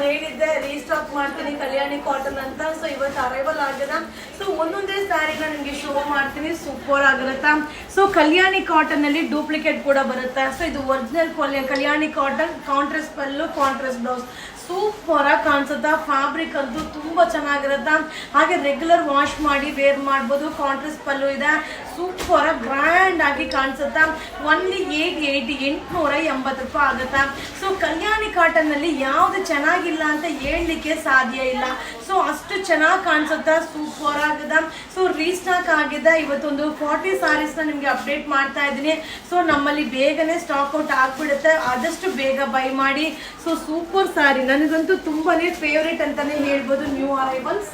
ಹೇಳಿದ್ದೆ ರೀಸ್ಟಾಕ್ ಮಾಡ್ತೀನಿ ಕಲ್ಯಾಣಿ ಕಾಟನ್ ಅಂತ. ಸೊ ಇವತ್ತು ಅರೈವಲ್ ಆಗದ. ಸೊ ಒಂದೊಂದೇ ಸ್ಯಾರಿನ ನಿಮಗೆ ಶೋ ಮಾಡ್ತೀನಿ, ಸೂಪರ್ ಆಗಿರುತ್ತಾ. ಸೊ ಕಲ್ಯಾಣಿ ಕಾಟನ್ ಅಲ್ಲಿ ಡೂಪ್ಲಿಕೇಟ್ ಕೂಡ ಬರುತ್ತೆ. ಸೊ ಇದು ಒರಿಜಿನಲ್ ಕಲ್ಯಾಣಿ ಕಾಟನ್, ಕಾಂಟ್ರಾಸ್ಟ್ ಪಲ್ಲು, ಕಾಂಟ್ರಾಸ್ಟ್ ಬ್ಲೌಸ್, ಸೂಪರ್ ಆಗಿ ಕಾಣಿಸುತ್ತಾ. ಫ್ಯಾಬ್ರಿಕ್ ಅಂತೂ ತುಂಬಾ ಚೆನ್ನಾಗಿರುತ್ತೆ. ಹಾಗೆ ರೆಗ್ಯುಲರ್ ವಾಶ್ ಮಾಡಿ ವೇರ್ ಮಾಡ್ಬೋದು. ಕಾಂಟ್ರಾಸ್ಟ್ ಪಲ್ಲು ಇದೆ, ಸೂಪರ್ ಆಗಿ ಗ್ರ್ಯಾಂಡ್ ಆಗಿ ಕಾಣಿಸುತ್ತಾ. ಒನ್ಲಿ 880 ರೂಪಾಯಿ ಆಗುತ್ತಾ. ಸೊ ಕಲ್ಯಾಣಿ ಕಾಟನ್ ನಲ್ಲಿ ಯಾವ್ದು ಚೆನ್ನಾಗಿಲ್ಲ ಅಂತ ಹೇಳಲಿಕ್ಕೆ ಸಾಧ್ಯ ಇಲ್ಲ. ಸೊ ಅಷ್ಟು ಚೆನ್ನಾಗಿ ಕಾಣಿಸುತ್ತಾ, ಸೂಪರ್ ಆಗಿದೆ. ಸೊ ರೀಸ್ಟಾಕ್ ಆಗಿದೆ. ಇವತ್ತೊಂದು 40 ಸಾರೀಸ್ ನ ನಿಮ್ಗೆ ಅಪ್ಡೇಟ್ ಮಾಡ್ತಾ ಇದ್ದೀನಿ. ಸೊ ನಮ್ಮಲ್ಲಿ ಬೇಗನೆ ಸ್ಟಾಕ್ ಔಟ್ ಆಗ್ಬಿಡುತ್ತೆ, ಆದಷ್ಟು ಬೇಗ ಬೈ ಮಾಡಿ. ಸೊ ಸೂಪರ್ ಸಾರಿ, ನನಗಂತೂ ತುಂಬಾನೇ ಫೇವ್ರೇಟ್ ಅಂತಾನೆ ಹೇಳ್ಬೋದು. New arrivals.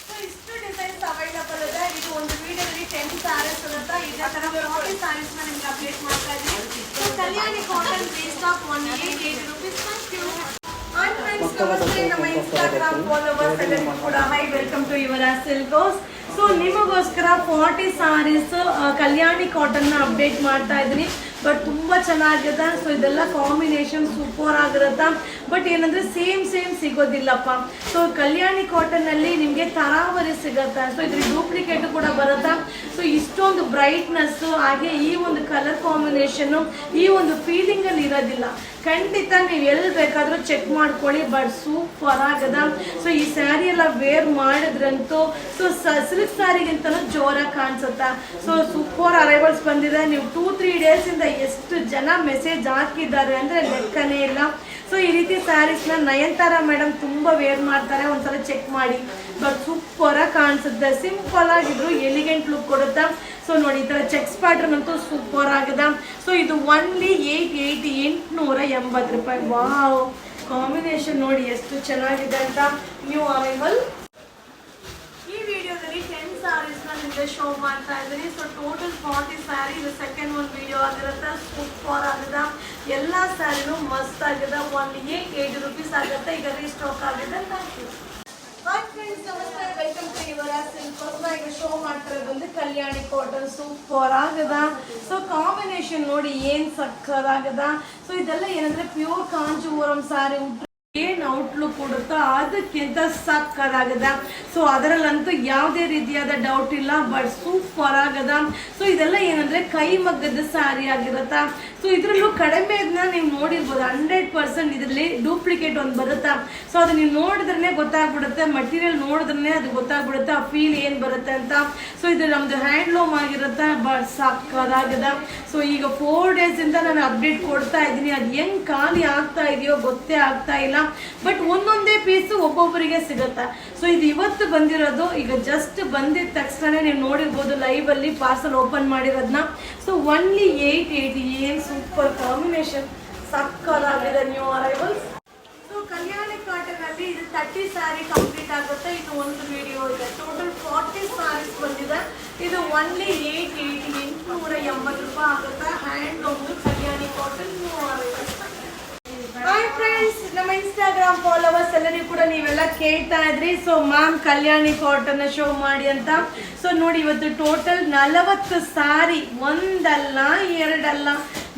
ಸೊ ಇಷ್ಟು ಡಿಸೈನ್ಸ್ ಅವೈಲಬಲ್ ಇದೆ. ಇದು ಒಂದು ವಿಡಿಯೋದಲ್ಲಿ 10 ಸಾರೀಸ್ ಇರುತ್ತೆ. ಇದೇ ತರ 40 ಸಾರೀಸ್ ನ ನಿಮ್ಗೆ ಅಪ್ಡೇಟ್ ಮಾಡ್ತಾ ಇದ್ದೀನಿ. So Kalyani cotton restock 180 rupees. And friends, ನಮಸ್ತೆ. ನಮ್ಮ ಇನ್ಸ್ಟಾಗ್ರಾಮ್ ಫಾಲೋವರ್ಸ್ ಎಲ್ಲರಿಗೂ ಕೂಡ hi, welcome to your Silkos. So ನಿಮಗೋಸ್ಕರ 40 ಸಾರೀಸ್ ಕಲ್ಯಾಣಿ ಕಾಟನ್ ನ ಅಪ್ಡೇಟ್ ಮಾಡ್ತಾ ಇದ್ದೀನಿ. ಬಟ್ ತುಂಬಾ ಚೆನ್ನಾಗಿದೆ. ಸೊ ಇದೆಲ್ಲ ಕಾಂಬಿನೇಷನ್ ಸೂಪರ್ ಆಗಿರುತ್ತಾ. ಬಟ್ ಏನಂದ್ರೆ ಸೇಮ್ ಸಿಗೋದಿಲ್ಲಪ್ಪ. ಸೊ ಕಲ್ಯಾಣಿ ಕಾಟನ್ ಅಲ್ಲಿ ನಿಮ್ಗೆ ತರಾವರಿ ಸಿಗತ್ತೆ. ಸೊ ಇದ್ರ ಡೂಪ್ಲಿಕೇಟ್ ಕೂಡ ಬರುತ್ತಾ. ಸೊ ಇಷ್ಟೊಂದು ಬ್ರೈಟ್ನೆಸ್, ಹಾಗೆ ಈ ಒಂದು ಕಲರ್ ಕಾಂಬಿನೇಷನ್, ಈ ಒಂದು ಫೀಲಿಂಗ್ ಅಲ್ಲಿ ಇರೋದಿಲ್ಲ. ಖಂಡಿತ ನೀವು ಎಲ್ಲಿ ಬೇಕಾದ್ರೂ ಚೆಕ್ ಮಾಡ್ಕೊಳ್ಳಿ. ಬಟ್ ಸೂಪರ್ ಆಗದ. ಸೊ ಈ ಸ್ಯಾರಿ ಎಲ್ಲ ವೇರ್ ಮಾಡಿದ್ರಂತೂ ಸೊ ಸಿಲ್ಕ್ ಸ್ಯಾರಿಗಿಂತನೂ ಜೋರಾಗಿ ಕಾಣಿಸುತ್ತಾ. ಸೊ ಸೂಪರ್ ಅರೈವಲ್ಸ್ ಬಂದಿದೆ. ನೀವು 2-3 ಡೇಸ್ ಇಂದ ಎಷ್ಟು ಜನ ಮೆಸೇಜ್ ಹಾಕಿದ್ದಾರೆ ಅಂದ್ರೆ ಲೆಕ್ಕನೇ ಇಲ್ಲ. ಸೊ ಈ ರೀತಿ ಸ್ಯಾರೀಸ್ ನ ನಯನತಾರಾ ಮೇಡಮ್ ತುಂಬಾ ವೇರ್ ಮಾಡ್ತಾರೆ, ಒಂದ್ಸಲ ಚೆಕ್ ಮಾಡಿ. ಬಟ್ ಸೂಪರ್ ಆಗಿ ಕಾಣಿಸುತ್ತೆ. ಸಿಂಪಲ್ ಆಗಿದ್ರು ಎಲಿಗೆಂಟ್ ಲುಕ್ ಕೊಡುತ್ತಾ. ಸೊ ನೋಡಿ, ಈ ತರ ಚೆಕ್ಸ್ ಪ್ಯಾಟರ್ನ್ ಅಂತೂ ಸೂಪರ್ ಆಗಿದೆ. ಸೊ ಇದು ಒನ್ಲಿ 880 ರೂಪಾಯಿ. ವಾವ್, ಕಾಂಬಿನೇಷನ್ ನೋಡಿ ಎಷ್ಟು ಚೆನ್ನಾಗಿದೆ ಅಂತ. New arrival. ಈ ವಿಡಿಯೋದಲ್ಲಿ 10 ಸಾರೀಸ್ ನ ನಿಮಗೆ ಶೋ ಮಾಡ್ತಾ ಇದ್ದೀನಿ. So total 40 sari. ಇದು ಸೆಕೆಂಡ್ ಒಂದು ವಿಡಿಯೋ ಆಗಿರುತ್ತೆ. ಸೂಪರ್ ಆಗಿದೆ. ಎಲ್ಲಾ ಸ್ಯಾರಿನೂ ಮಸ್ತ್ ಆಗಿದೆ. ಒನ್ಲಿ 880 ರೂಪೀಸ್ ಆಗುತ್ತೆ. ಈಗ ರೀಸ್ಟಾಕ್ ಆಗಿದೆ. Thank you. ಹಾಯ್ ಫ್ರೆಂಡ್ಸ್, ನಮಸ್ತೆ, ವೆಲ್ಕಮ್ ಟು ಯುವರ್ ಸಿಲ್ಕೋಸ್. ಈಗ ಶೋ ಮಾಡ್ತಿರೋದು ಒಂದು ಕಲ್ಯಾಣಿ ಕಾಟನ್. ಸೂಪರ್ ಆಗದ. ಸೊ ಕಾಂಬಿನೇಷನ್ ನೋಡಿ ಏನ್ ಸಕ್ಕದಾಗದ. ಸೊ ಇದೆಲ್ಲ ಏನಂದ್ರೆ ಪ್ಯೂರ್ ಕಾಂಜೀವರಂ ಸಾರಿ ಏನ್ ಔಟ್ಲುಕ್ ಕೊಡುತ್ತೋ ಅದಕ್ಕಿಂತ ಸಕ್ಕದಾಗದ. ಸೊ ಅದರಲ್ಲಂತೂ ಯಾವುದೇ ರೀತಿಯಾದ ಡೌಟ್ ಇಲ್ಲ. ಬಟ್ ಸೂಪರ್ ಆಗದ. ಸೊ ಇದೆಲ್ಲ ಏನಂದ್ರೆ ಕೈ ಮಗ್ಗದ ಸಾರಿ ಆಗಿರತ್ತಾ. ಸೊ ಇದ್ರಲ್ಲೂ ಕಡಿಮೆ ಇದನ್ನ ನೀವು ನೋಡಿರ್ಬೋದು. 100% ಇದರಲ್ಲಿ ಡೂಪ್ಲಿಕೇಟ್ ಒಂದು ಬರುತ್ತಾ. ಸೊ ಅದು ನೀವು ನೋಡಿದ್ರೆ ಗೊತ್ತಾಗ್ಬಿಡುತ್ತೆ, ಮಟೀರಿಯಲ್ ನೋಡಿದ್ರೆ ಅದು ಗೊತ್ತಾಗ್ಬಿಡುತ್ತೆ, ಆ ಫೀಲ್ ಏನ್ ಬರುತ್ತೆ ಅಂತ. ಸೊ ಇದು ನಮ್ದು ಹ್ಯಾಂಡ್ಲೂಮ್ ಆಗಿರುತ್ತೆ. ಬಟ್ ಸಕ್ಕದಾಗದ. ಸೊ ಈಗ 4 ಡೇಸ್ ಇಂದ ನಾನು ಅಪ್ಡೇಟ್ ಕೊಡ್ತಾ ಇದ್ದೀನಿ. ಅದು ಹೆಂಗ್ ಖಾಲಿ ಆಗ್ತಾ ಇದೆಯೋ ಗೊತ್ತೇ ಆಗ್ತಾ ಇಲ್ಲ. ಬಟ್ ಒಂದೊಂದೇ ಪೀಸ್ ಒಬ್ಬೊಬ್ಬರಿಗೆ ಸಿಗುತ್ತೆ. ಸೊ ಇದು ಇವತ್ತು ಬಂದಿರೋದು. ಈಗ ಜಸ್ಟ್ ಬಂದಿದ ತಕ್ಷಣ ನೀವು ನೋಡಿರ್ಬೋದು ಲೈವ್ ಅಲ್ಲಿ ಪಾರ್ಸಲ್ ಓಪನ್ ಮಾಡಿರೋದನ್ನ. So only 880. ಏನ್ ಸೂಪರ್ ಕಾಂಬಿನೇಷನ್, ಸಕ್ಕದಾಗಿದೆ. New arrivals. So Kalyani cotton ಅಲ್ಲಿ ಇದು 30 ಸ್ಯಾರಿ ಕಂಪ್ಲೀಟ್ ಆಗುತ್ತೆ. ಇದು ಒಂದು ವಿಡಿಯೋ ಇದೆ. ಟೋಟಲ್ 40 ಸ್ಯಾರೀಸ್ ಬಂದಿದೆ. ಇದು ಒನ್ಲಿ 880 ರೂಪಾಯಿ ಆಗುತ್ತೆ. Handloom Kalyani cotton new arrivals. Hi friends, ನಮ್ಮ ಇನ್ಸ್ಟಾಗ್ರಾಮ್ ಫಾಲೋವರ್ಸ್ ಎಲ್ಲರಿಗೂ ಕೂಡ ನೀವೆಲ್ಲ ಕೇಳ್ತಾ ಇದ್ರಿ. So ma'am Kalyani cotton show ಮಾಡಿ ಅಂತ. ಸೊ ನೋಡಿ, ಇವತ್ತು ಟೋಟಲ್ 40 ಸಾರಿ, ಒಂದಲ್ಲ ಎರಡಲ್ಲ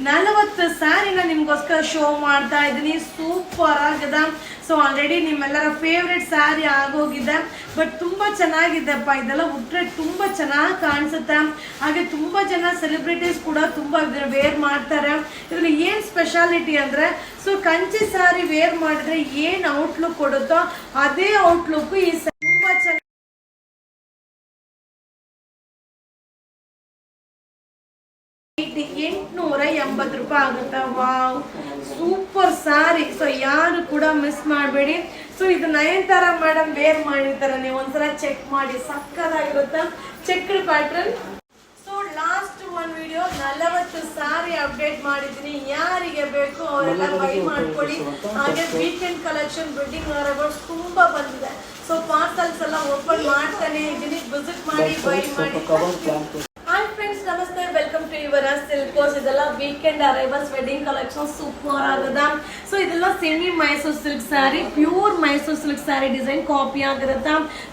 40 ಸ್ಯಾರಿನ ನಿಮ್ಗೋಸ್ಕರ ಶೋ ಮಾಡ್ತಾ ಇದ್ದೀನಿ. ಸೂಪರ್ ಆಗದ. ಸೊ ಆಲ್ರೆಡಿ ನಿಮ್ಮೆಲ್ಲರ ಫೇವ್ರೆಟ್ ಸ್ಯಾರಿ ಆಗೋಗಿದೆ. ಬಟ್ ತುಂಬಾ ಚೆನ್ನಾಗಿದೆಪ್ಪ. ಇದೆಲ್ಲ ಉಟ್ರೆ ತುಂಬಾ ಚೆನ್ನಾಗಿ ಕಾಣಿಸುತ್ತೆ. ಹಾಗೆ ತುಂಬಾ ಜನ ಸೆಲೆಬ್ರಿಟೀಸ್ ಕೂಡ ತುಂಬಾ ವೇರ್ ಮಾಡ್ತಾರೆ. ಇದ್ರಲ್ಲಿ ಏನ್ ಸ್ಪೆಷಾಲಿಟಿ ಅಂದ್ರೆ, ಸೊ ಕಂಚಿ ಸ್ಯಾರಿ ವೇರ್ ಮಾಡಿದ್ರೆ ಏನ್ ಔಟ್ಲುಕ್ ಕೊಡುತ್ತೋ ಅದೇ ಔಟ್ಲುಕ್ ಈ ತುಂಬಾ ಚೆನ್ನಾಗಿ 880 ರೂಪಾಯಿ ಆಗುತ್ತೆ. ವಾವ್, ಸೂಪರ್ ಸಾರಿ. ಸೊ ಯಾರು ಕೂಡ ಮಿಸ್ ಮಾಡಬೇಡಿ. ಸೊ ಇದು ನಯನತಾರಾ ಮೇಡಮ್ ವೇರ್ ಮಾಡಿರ್ತಾರೆ, ನೀವು ಒಂದ್ಸಲ ಚೆಕ್ ಮಾಡಿ. ಸಕ್ಕದಾಗಿರುತ್ತೆ ಚೆಕ್ಡ್ ಪ್ಯಾಟರ್ನ್. ಸೊ ಲಾಸ್ಟ್ ಒಂದು ವಿಡಿಯೋ 40 ಸಾರಿ ಅಪ್ಡೇಟ್ ಮಾಡಿದ್ದೀನಿ. ಯಾರಿಗೆ ಬೇಕು ಅವರೆಲ್ಲ ಬೈ ಮಾಡ್ಕೊಳ್ಳಿ. ಹಾಗೆ ವೀಕೆಂಡ್ ಕಲೆಕ್ಷನ್, ವೆಡ್ಡಿಂಗ್ ಅರೈವಲ್ಸ್ ತುಂಬಾ ಬಂದಿದೆ. ಸೊ ಪಾರ್ಸಲ್ಸ್ ಎಲ್ಲ ಓಪನ್ ಮಾಡ್ತಾನೆ ಇದ್ದೀನಿ. ವಿಸಿಟ್ ಮಾಡಿ, ಬೈ ಮಾಡಿ. ಹಾಯ್ ಫ್ರೆಂಡ್ಸ್, ನಮಸ್ತೆ, ವೆಲ್ಕಮ್ ಟು ಇವರ ಸಿಲ್ಕೋಸ್ ಇದೆಲ್ಲ weekend arrivals wedding collection super ಆಗದ. ಸೊ ಇದೆಲ್ಲ semi Mysore silk sari, pure Mysore silk sari design copy ಆಗಿರುತ್ತ.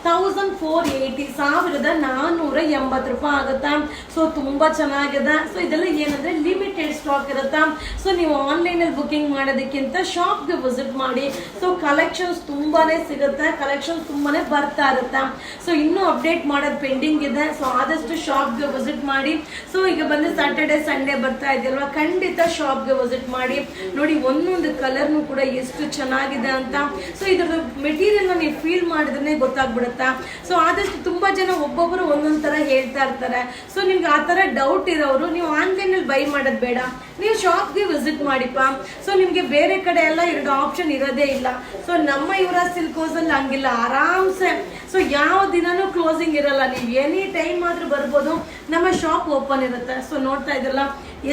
1480 ₹1480 ಆಗುತ್ತಾ. ಸೊ ತುಂಬಾ ಚೆನ್ನಾಗಿದೆ. ಸೊ ಇದೆಲ್ಲ ಏನಂದ್ರೆ ಲಿಮಿಟೆಡ್ ಸ್ಟಾಕ್ ಇರುತ್ತಾ. ಸೊ ನೀವು ಆನ್ಲೈನ್ ಅಲ್ಲಿ ಬುಕಿಂಗ್ ಮಾಡೋದಕ್ಕಿಂತ ಶಾಪ್ಗೆ ವಿಸಿಟ್ ಮಾಡಿ. ಸೊ ಕಲೆಕ್ಷನ್ಸ್ ತುಂಬಾನೇ ಸಿಗುತ್ತೆ, ಕಲೆಕ್ಷನ್ಸ್ ತುಂಬಾನೇ ಬರ್ತಾ ಇರುತ್ತೆ. ಸೊ ಇನ್ನೂ ಅಪ್ಡೇಟ್ ಮಾಡೋದು ಪೆಂಡಿಂಗ್ ಇದೆ. ಸೊ ಆದಷ್ಟು ಶಾಪ್ಗೆ ವಿಸಿಟ್ ಮಾಡಿ. ಸೊ ಈಗ ಬಂದು ಸ್ಯಾಟರ್ಡೆ ಸಂಡೇ ಬರ್ತಾ ಇದೆಯಲ್ವಾ, ಖಂಡಿತ ಶಾಪ್ಗೆ ವಿಸಿಟ್ ಮಾಡಿ. ನೋಡಿ ಒಂದೊಂದು ಕಲರ್ನು ಕೂಡ ಎಷ್ಟು ಚೆನ್ನಾಗಿದೆ ಅಂತ. ಸೊ ಇದ್ರ ಮೆಟೀರಿಯಲ್ ನೀವು ಫೀಲ್ ಮಾಡಿದ್ರೆ ಗೊತ್ತಾಗ್ಬಿಡುತ್ತಾ. ಸೊ ಆದಷ್ಟು ತುಂಬಾ ಜನ ಒಬ್ಬೊಬ್ಬರು ಒಂದೊಂದ್ ತರ ಹೇಳ್ತಾ ಇರ್ತಾರೆ. ಸೊ ನಿಮ್ಗೆ ಆ ತರ ಡೌಟ್ ಇರೋರು ನೀವು ಆನ್ಲೈನ್ ಅಲ್ಲಿ ಬೈ ಮಾಡೋದು ಬೇಡ, ನೀವು ಶಾಪ್ಗೆ ವಿಸಿಟ್ ಮಾಡಿಪ್ಪ. ಸೊ ನಿಮ್ಗೆ ಬೇರೆ ಕಡೆ ಎಲ್ಲ 2 ಆಪ್ಷನ್ ಇರೋದೇ ಇಲ್ಲ. ಸೊ ನಮ್ಮ ಯುವರಾಜ್ ಸಿಲ್ಕ್ ಹೌಸ್ ಅಲ್ಲಿ ಹಂಗಿಲ್ಲ, ಆರಾಮ್ಸೆ. ಸೊ ಯಾವ ದಿನಾನು ಕ್ಲೋಸಿಂಗ್ ಇರಲ್ಲ, ನೀವು ಎನಿ ಟೈಮ್ ಆದ್ರೂ ಬರ್ಬೋದು, ನಮ್ಮ ಶಾಪ್ ಓಪನ್ ಇರುತ್ತೆ. ಸೊ ನೋಡ್ತಾ ಇದ್ರಲ್ಲ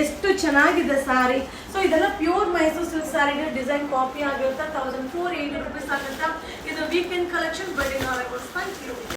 ಎಷ್ಟು ಚೆನ್ನಾಗಿದೆ ಸಾರಿ. ಸೊ ಇದೆಲ್ಲ pure Mysore silk sari design copy ಆಗಿರುತ್ತೆ. 1480 ಆಗುತ್ತಾ. ಇದು weekend collection wedding order. Thank you.